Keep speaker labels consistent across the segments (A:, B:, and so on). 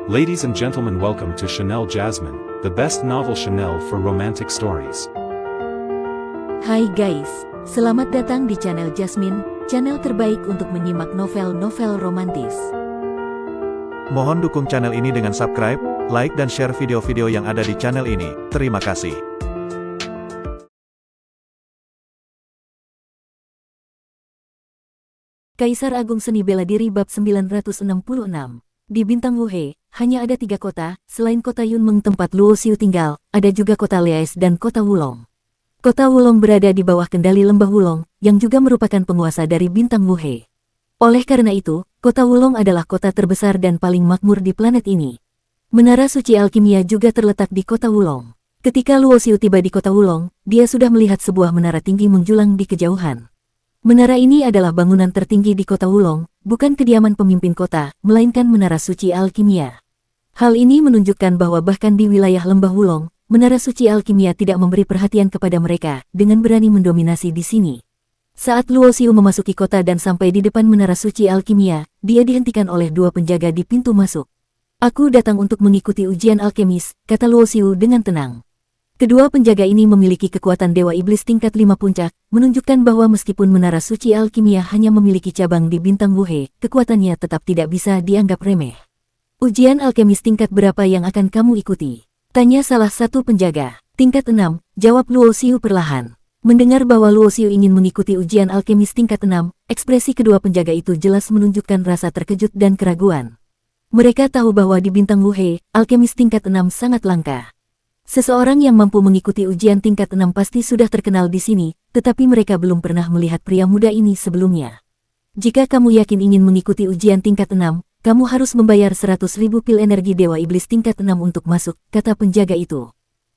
A: Ladies and gentlemen, welcome to Chanel Jasmine, the best novel Chanel for romantic stories.
B: Hai guys, selamat datang di channel Jasmine, channel terbaik untuk menyimak novel-novel romantis.
C: Mohon dukung channel ini dengan subscribe, like dan share video-video yang ada di channel ini. Terima kasih.
B: Kaisar Agung Seni Bela Diri bab 966. Di Bintang Wuhe, hanya ada 3 kota, selain kota Yunmeng tempat Luo Xiu tinggal, ada juga kota Leais dan kota Wulong. Kota Wulong berada di bawah kendali Lembah Wulong, yang juga merupakan penguasa dari Bintang Wuhe. Oleh karena itu, kota Wulong adalah kota terbesar dan paling makmur di planet ini. Menara suci alkimia juga terletak di kota Wulong. Ketika Luo Xiu tiba di kota Wulong, dia sudah melihat sebuah menara tinggi menjulang di kejauhan. Menara ini adalah bangunan tertinggi di kota Wulong, bukan kediaman pemimpin kota, melainkan menara suci alkimia. Hal ini menunjukkan bahwa bahkan di wilayah Lembah Wulong, menara suci alkimia tidak memberi perhatian kepada mereka, dengan berani mendominasi di sini. Saat Luo Xiu memasuki kota dan sampai di depan menara suci alkimia, dia dihentikan oleh 2 penjaga di pintu masuk. "Aku datang untuk mengikuti ujian alkemis," kata Luo Xiu dengan tenang. Kedua penjaga ini memiliki kekuatan Dewa Iblis tingkat 5 puncak, menunjukkan bahwa meskipun menara suci alkimia hanya memiliki cabang di Bintang Wuhe, kekuatannya tetap tidak bisa dianggap remeh. "Ujian alkemis tingkat berapa yang akan kamu ikuti?" tanya salah satu penjaga. "Tingkat 6, jawab Luo Xiu perlahan. Mendengar bahwa Luo Xiu ingin mengikuti ujian alkemis tingkat 6, ekspresi kedua penjaga itu jelas menunjukkan rasa terkejut dan keraguan. Mereka tahu bahwa di Bintang Wuhe, alkemis tingkat 6 sangat langka. Seseorang yang mampu mengikuti ujian tingkat 6 pasti sudah terkenal di sini, tetapi mereka belum pernah melihat pria muda ini sebelumnya. "Jika kamu yakin ingin mengikuti ujian tingkat 6, kamu harus membayar 100.000 pil energi Dewa Iblis tingkat 6 untuk masuk," kata penjaga itu.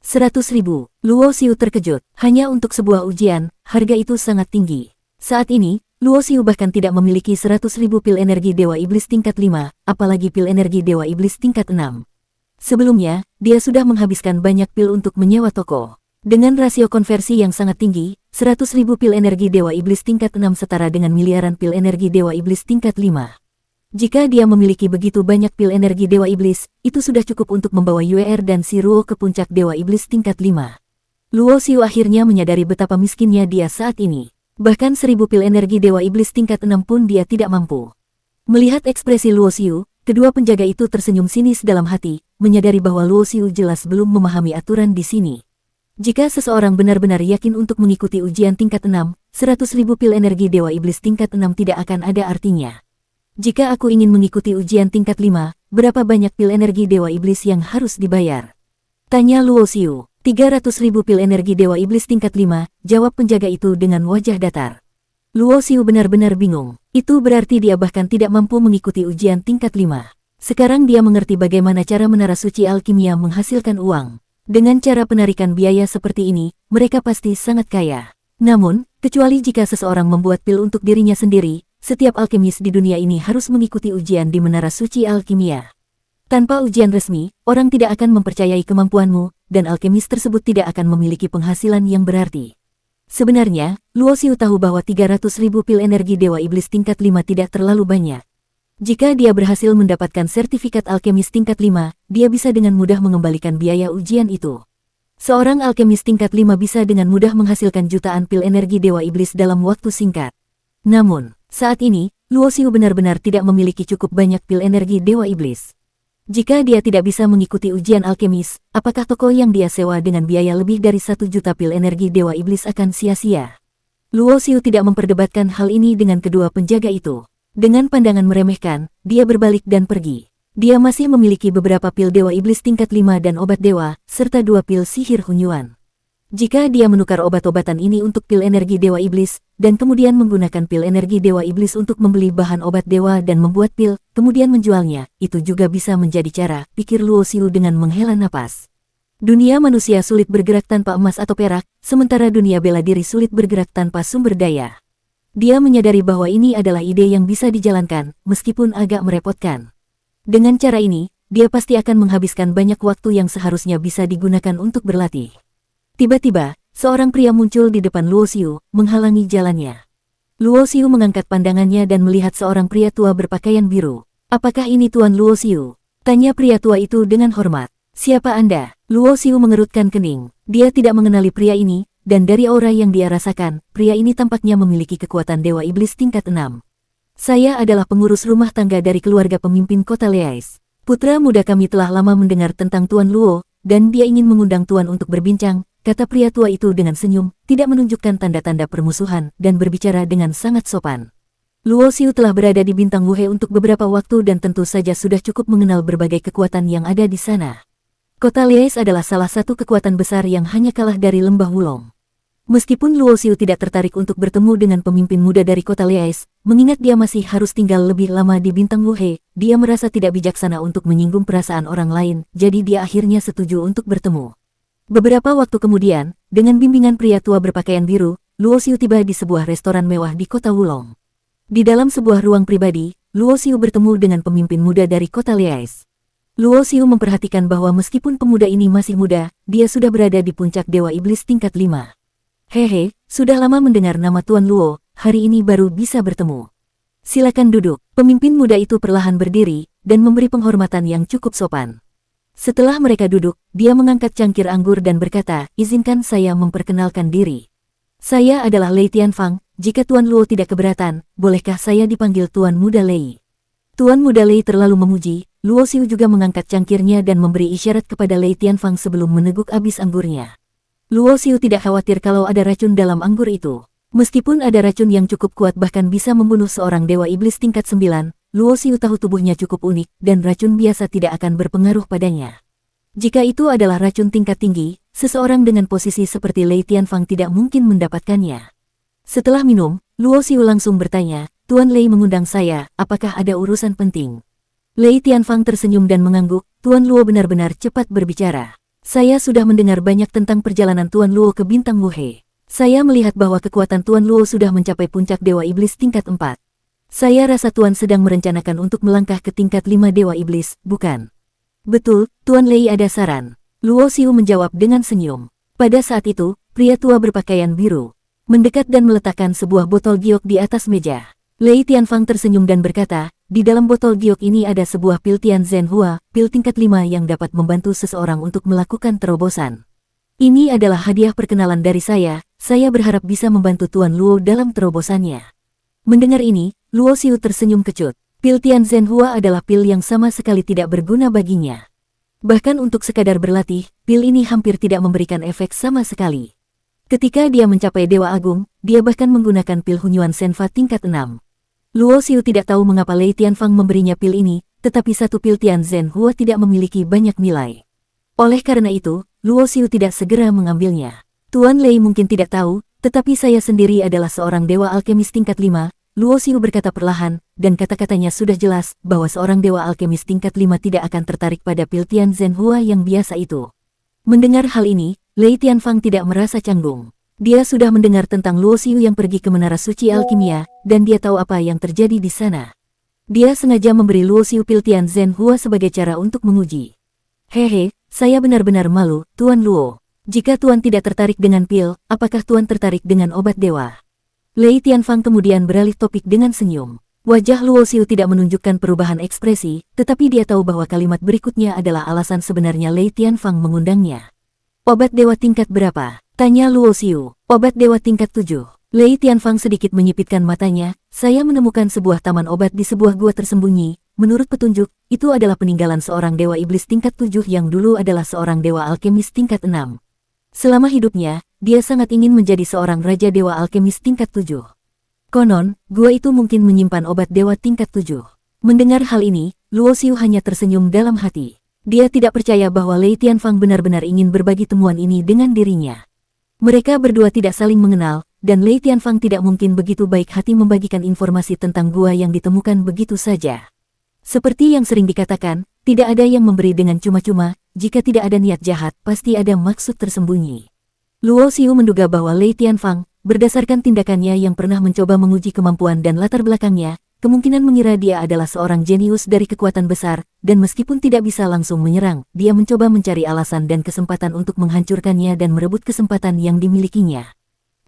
B: 100.000, Luo Xiu terkejut. Hanya untuk sebuah ujian, harga itu sangat tinggi. Saat ini, Luo Xiu bahkan tidak memiliki 100.000 pil energi Dewa Iblis tingkat 5, apalagi pil energi Dewa Iblis tingkat 6. Sebelumnya, dia sudah menghabiskan banyak pil untuk menyewa toko. Dengan rasio konversi yang sangat tinggi, 100.000 pil energi Dewa Iblis tingkat 6 setara dengan miliaran pil energi Dewa Iblis tingkat 5. Jika dia memiliki begitu banyak pil energi Dewa Iblis, itu sudah cukup untuk membawa Yuer dan si Ruo ke puncak Dewa Iblis tingkat 5. Luo Xiu akhirnya menyadari betapa miskinnya dia saat ini. Bahkan 1000 pil energi Dewa Iblis tingkat 6 pun dia tidak mampu. Melihat ekspresi Luo Xiu, kedua penjaga itu tersenyum sinis dalam hati, menyadari bahwa Luo Xiu jelas belum memahami aturan di sini. Jika seseorang benar-benar yakin untuk mengikuti ujian tingkat 6, 100.000 pil energi Dewa Iblis tingkat 6 tidak akan ada artinya. "Jika aku ingin mengikuti ujian tingkat 5, berapa banyak pil energi Dewa Iblis yang harus dibayar?" tanya Luo Xiu. 300.000 pil energi Dewa Iblis tingkat 5, jawab penjaga itu dengan wajah datar. Luo Xiu benar-benar bingung. Itu berarti dia bahkan tidak mampu mengikuti ujian tingkat 5. Sekarang dia mengerti bagaimana cara menara suci alkimia menghasilkan uang. Dengan cara penarikan biaya seperti ini, mereka pasti sangat kaya. Namun, kecuali jika seseorang membuat pil untuk dirinya sendiri, setiap alkemis di dunia ini harus mengikuti ujian di menara suci alkimia. Tanpa ujian resmi, orang tidak akan mempercayai kemampuanmu, dan alkemis tersebut tidak akan memiliki penghasilan yang berarti. Sebenarnya, Luo Xiu tahu bahwa 300.000 pil energi Dewa Iblis tingkat 5 tidak terlalu banyak. Jika dia berhasil mendapatkan sertifikat alkemis tingkat 5, dia bisa dengan mudah mengembalikan biaya ujian itu. Seorang alkemis tingkat 5 bisa dengan mudah menghasilkan jutaan pil energi Dewa Iblis dalam waktu singkat. Namun, saat ini, Luo Xiu benar-benar tidak memiliki cukup banyak pil energi Dewa Iblis. Jika dia tidak bisa mengikuti ujian alkemis, apakah toko yang dia sewa dengan biaya lebih dari 1 juta pil energi Dewa Iblis akan sia-sia? Luo Xiu tidak memperdebatkan hal ini dengan kedua penjaga itu. Dengan pandangan meremehkan, dia berbalik dan pergi. Dia masih memiliki beberapa pil Dewa Iblis tingkat 5 dan obat dewa, serta 2 pil sihir Hunyuan. Jika dia menukar obat-obatan ini untuk pil energi Dewa Iblis, dan kemudian menggunakan pil energi Dewa Iblis untuk membeli bahan obat dewa dan membuat pil, kemudian menjualnya, itu juga bisa menjadi cara, pikir Luo Xiu dengan menghela napas. Dunia manusia sulit bergerak tanpa emas atau perak, sementara dunia bela diri sulit bergerak tanpa sumber daya. Dia menyadari bahwa ini adalah ide yang bisa dijalankan, meskipun agak merepotkan. Dengan cara ini, dia pasti akan menghabiskan banyak waktu yang seharusnya bisa digunakan untuk berlatih. Tiba-tiba, seorang pria muncul di depan Luo Xiu, menghalangi jalannya. Luo Xiu mengangkat pandangannya dan melihat seorang pria tua berpakaian biru. "Apakah ini Tuan Luo Xiu?" Tanya pria tua itu dengan hormat. Siapa Anda? Luo Xiu mengerutkan kening. Dia tidak mengenali pria ini, dan dari aura yang dia rasakan, pria ini tampaknya memiliki kekuatan Dewa Iblis tingkat 6. Saya adalah pengurus rumah tangga dari keluarga pemimpin kota Leais. Putra muda kami telah lama mendengar tentang Tuan Luo, dan dia ingin mengundang Tuan untuk berbincang, kata pria tua itu dengan senyum, tidak menunjukkan tanda-tanda permusuhan, dan berbicara dengan sangat sopan. Luo Xiu telah berada di Bintang Wuhe untuk beberapa waktu dan tentu saja sudah cukup mengenal berbagai kekuatan yang ada di sana. Kota Leais adalah salah satu kekuatan besar yang hanya kalah dari Lembah Wulong. Meskipun Luo Xiu tidak tertarik untuk bertemu dengan pemimpin muda dari kota Leais, mengingat dia masih harus tinggal lebih lama di Bintang Wuhe, dia merasa tidak bijaksana untuk menyinggung perasaan orang lain, jadi dia akhirnya setuju untuk bertemu. Beberapa waktu kemudian, dengan bimbingan pria tua berpakaian biru, Luo Xiu tiba di sebuah restoran mewah di kota Wulong. Di dalam sebuah ruang pribadi, Luo Xiu bertemu dengan pemimpin muda dari kota Leais. Luo Xiu memperhatikan bahwa meskipun pemuda ini masih muda, dia sudah berada di puncak Dewa Iblis tingkat 5. Hehe, sudah lama mendengar nama Tuan Luo, hari ini baru bisa bertemu. Silakan duduk. Pemimpin muda itu perlahan berdiri, dan memberi penghormatan yang cukup sopan. Setelah mereka duduk, dia mengangkat cangkir anggur dan berkata, izinkan saya memperkenalkan diri. Saya adalah Lei Tianfang, jika Tuan Luo tidak keberatan, bolehkah saya dipanggil Tuan Muda Lei? Tuan Muda Lei terlalu memuji, Luo Xiu juga mengangkat cangkirnya dan memberi isyarat kepada Lei Tianfang sebelum meneguk habis anggurnya. Luo Xiu tidak khawatir kalau ada racun dalam anggur itu. Meskipun ada racun yang cukup kuat bahkan bisa membunuh seorang Dewa Iblis tingkat 9, Luo Xiu tahu tubuhnya cukup unik dan racun biasa tidak akan berpengaruh padanya. Jika itu adalah racun tingkat tinggi, seseorang dengan posisi seperti Lei Tianfang tidak mungkin mendapatkannya. Setelah minum, Luo Xiu langsung bertanya, Tuan Lei mengundang saya, apakah ada urusan penting? Lei Tianfang tersenyum dan mengangguk, Tuan Luo benar-benar cepat berbicara. Saya sudah mendengar banyak tentang perjalanan Tuan Luo ke Bintang Wuhe. Saya melihat bahwa kekuatan Tuan Luo sudah mencapai puncak Dewa Iblis tingkat 4. Saya rasa Tuan sedang merencanakan untuk melangkah ke tingkat 5 Dewa Iblis, bukan? Betul, Tuan Lei ada saran. Luo Xiu menjawab dengan senyum. Pada saat itu, pria tua berpakaian biru mendekat dan meletakkan sebuah botol giok di atas meja. Lei Tianfang tersenyum dan berkata, di dalam botol giok ini ada sebuah pil Tian Zhen Hua, pil tingkat 5 yang dapat membantu seseorang untuk melakukan terobosan. Ini adalah hadiah perkenalan dari saya berharap bisa membantu Tuan Luo dalam terobosannya. Mendengar ini, Luo Xiu tersenyum kecut. Pil Tian Zhen Hua adalah pil yang sama sekali tidak berguna baginya. Bahkan untuk sekadar berlatih, pil ini hampir tidak memberikan efek sama sekali. Ketika dia mencapai Dewa Agung, dia bahkan menggunakan pil Hunyuan Senfa tingkat 6. Luo Xiu tidak tahu mengapa Lei Tianfang memberinya pil ini, tetapi satu pil Tian Zhen Hua tidak memiliki banyak nilai. Oleh karena itu, Luo Xiu tidak segera mengambilnya. Tuan Lei mungkin tidak tahu, tetapi saya sendiri adalah seorang Dewa Alkemis tingkat 5, Luo Xiu berkata perlahan, dan kata-katanya sudah jelas bahwa seorang Dewa Alkemis tingkat 5 tidak akan tertarik pada pil Tian Zhen Hua yang biasa itu. Mendengar hal ini, Lei Tianfang tidak merasa canggung. Dia sudah mendengar tentang Luo Xiu yang pergi ke Menara Suci Alkimia, dan dia tahu apa yang terjadi di sana. Dia sengaja memberi Luo Xiu pil Tian Zhen Hua sebagai cara untuk menguji. Hehe, saya benar-benar malu, Tuan Luo. Jika Tuan tidak tertarik dengan pil, apakah Tuan tertarik dengan obat dewa? Lei Tianfang kemudian beralih topik dengan senyum. Wajah Luo Xiu tidak menunjukkan perubahan ekspresi, tetapi dia tahu bahwa kalimat berikutnya adalah alasan sebenarnya Lei Tianfang mengundangnya. Obat dewa tingkat berapa? Tanya Luo Xiu. Obat dewa tingkat 7. Lei Tianfang sedikit menyipitkan matanya, saya menemukan sebuah taman obat di sebuah gua tersembunyi. Menurut petunjuk, itu adalah peninggalan seorang Dewa Iblis tingkat 7 yang dulu adalah seorang Dewa Alkemis tingkat 6. Selama hidupnya, dia sangat ingin menjadi seorang Raja Dewa Alkemis tingkat 7. Konon, gua itu mungkin menyimpan obat dewa tingkat 7. Mendengar hal ini, Luo Xiu hanya tersenyum dalam hati. Dia tidak percaya bahwa Lei Tianfang benar-benar ingin berbagi temuan ini dengan dirinya. Mereka berdua tidak saling mengenal, dan Lei Tianfang tidak mungkin begitu baik hati membagikan informasi tentang gua yang ditemukan begitu saja. Seperti yang sering dikatakan, tidak ada yang memberi dengan cuma-cuma, jika tidak ada niat jahat, pasti ada maksud tersembunyi. Luo Xiu menduga bahwa Lei Tianfang, berdasarkan tindakannya yang pernah mencoba menguji kemampuan dan latar belakangnya, kemungkinan mengira dia adalah seorang jenius dari kekuatan besar, dan meskipun tidak bisa langsung menyerang, dia mencoba mencari alasan dan kesempatan untuk menghancurkannya dan merebut kesempatan yang dimilikinya.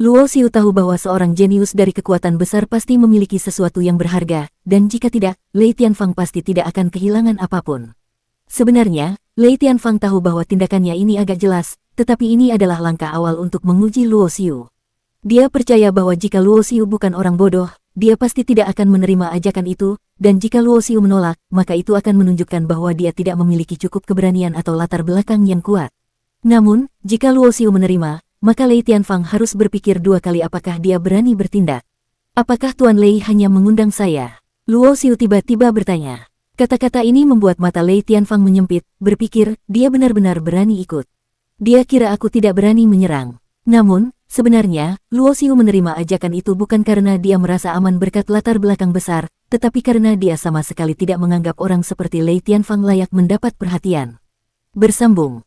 B: Luo Xiu tahu bahwa seorang jenius dari kekuatan besar pasti memiliki sesuatu yang berharga, dan jika tidak, Lei Tianfang pasti tidak akan kehilangan apapun. Sebenarnya, Lei Tianfang tahu bahwa tindakannya ini agak jelas, tetapi ini adalah langkah awal untuk menguji Luo Xiu. Dia percaya bahwa jika Luo Xiu bukan orang bodoh, dia pasti tidak akan menerima ajakan itu, dan jika Luo Xiu menolak, maka itu akan menunjukkan bahwa dia tidak memiliki cukup keberanian atau latar belakang yang kuat. Namun, jika Luo Xiu menerima, maka Lei Tianfang harus berpikir dua kali apakah dia berani bertindak. Apakah Tuan Lei hanya mengundang saya? Luo Xiu tiba-tiba bertanya. Kata-kata ini membuat mata Lei Tianfang menyempit, berpikir, dia benar-benar berani ikut. Dia kira aku tidak berani menyerang. Namun, sebenarnya, Luo Xiu menerima ajakan itu bukan karena dia merasa aman berkat latar belakang besar, tetapi karena dia sama sekali tidak menganggap orang seperti Lei Tianfang layak mendapat perhatian. Bersambung.